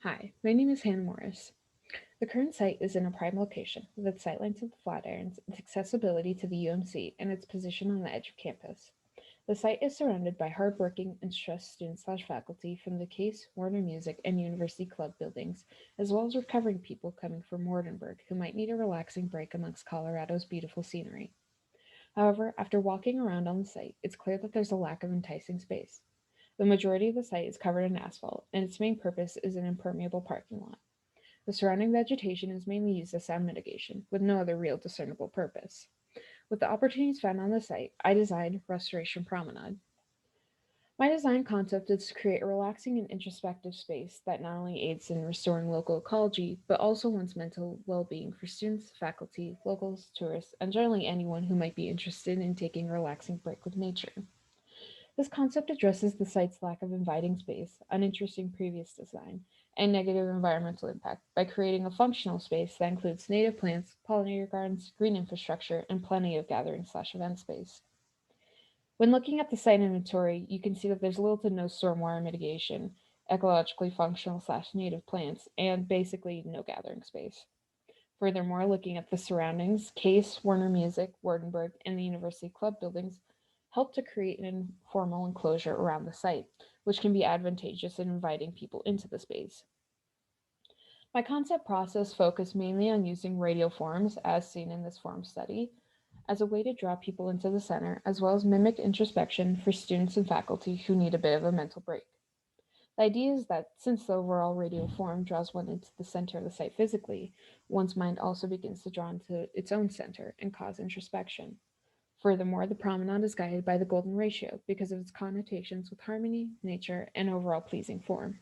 Hi, my name is Hannah Morris. The current site is in a prime location with its sightlines of the Flatirons, its accessibility to the UMC, and its position on the edge of campus. The site is surrounded by hardworking and stressed students/faculty from the Case, Warner Music, and University Club buildings, as well as recovering people coming from Wardenburg who might need a relaxing break amongst Colorado's beautiful scenery. However, after walking around on the site, it's clear that there's a lack of enticing space. The majority of the site is covered in asphalt, and its main purpose is an impermeable parking lot. The surrounding vegetation is mainly used as sound mitigation, with no other real discernible purpose. With the opportunities found on the site, I designed Restoration Promenade. My design concept is to create a relaxing and introspective space that not only aids in restoring local ecology, but also one's mental well being for students, faculty, locals, tourists, and generally anyone who might be interested in taking a relaxing break with nature. This concept addresses the site's lack of inviting space, uninteresting previous design, and negative environmental impact by creating a functional space that includes native plants, pollinator gardens, green infrastructure, and plenty of gathering/event space. When looking at the site inventory, you can see that there's little to no stormwater mitigation, ecologically functional/native plants, and basically no gathering space. Furthermore, looking at the surroundings, Case, Warner Music, Wardenburg, and the University Club buildings help to create an informal enclosure around the site, which can be advantageous in inviting people into the space. My concept process focused mainly on using radial forms, as seen in this form study, as a way to draw people into the center, as well as mimic introspection for students and faculty who need a bit of a mental break. The idea is that since the overall radial form draws one into the center of the site physically, one's mind also begins to draw into its own center and cause introspection. Furthermore, the promenade is guided by the golden ratio because of its connotations with harmony, nature, and overall pleasing form.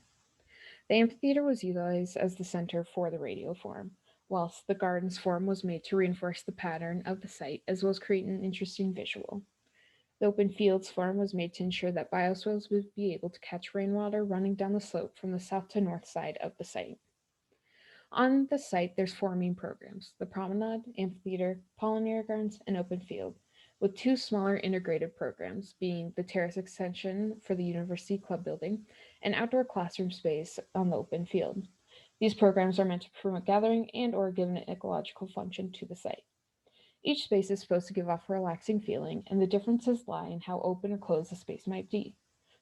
The amphitheater was utilized as the center for the radial form, whilst the gardens form was made to reinforce the pattern of the site as well as create an interesting visual. The open fields form was made to ensure that bioswales would be able to catch rainwater running down the slope from the south to north side of the site. On the site, there's four main programs: the promenade, amphitheater, pollinator gardens, and open field, with two smaller integrated programs being the terrace extension for the University Club building and outdoor classroom space on the open field. These programs are meant to promote gathering and or give an ecological function to the site. Each space is supposed to give off a relaxing feeling, and the differences lie in how open or closed the space might be.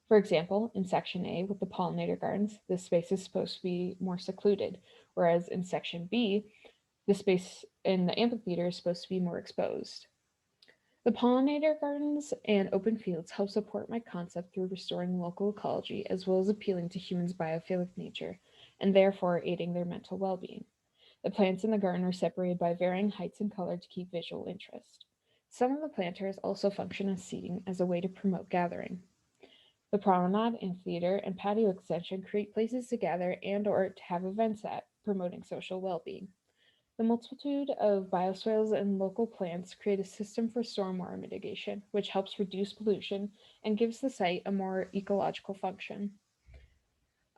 For example, in Section A with the pollinator gardens, this space is supposed to be more secluded, whereas in Section B, the space in the amphitheater is supposed to be more exposed. The pollinator gardens and open fields help support my concept through restoring local ecology as well as appealing to humans' biophilic nature, and therefore aiding their mental well being. The plants in the garden are separated by varying heights and color to keep visual interest. Some of the planters also function as seating as a way to promote gathering. The promenade, amphitheater, and patio extension create places to gather and or to have events at, promoting social well-being. The multitude of bioswales and local plants create a system for stormwater mitigation, which helps reduce pollution and gives the site a more ecological function.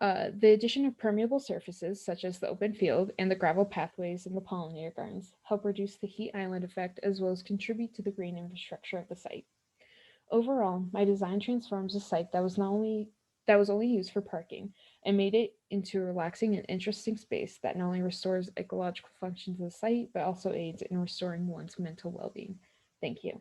The addition of permeable surfaces, such as the open field and the gravel pathways in the pollinator gardens, help reduce the heat island effect as well as contribute to the green infrastructure of the site. Overall, my design transforms a site that was only used for parking and made it into a relaxing and interesting space that not only restores ecological functions of the site but also aids in restoring one's mental well-being. Thank you.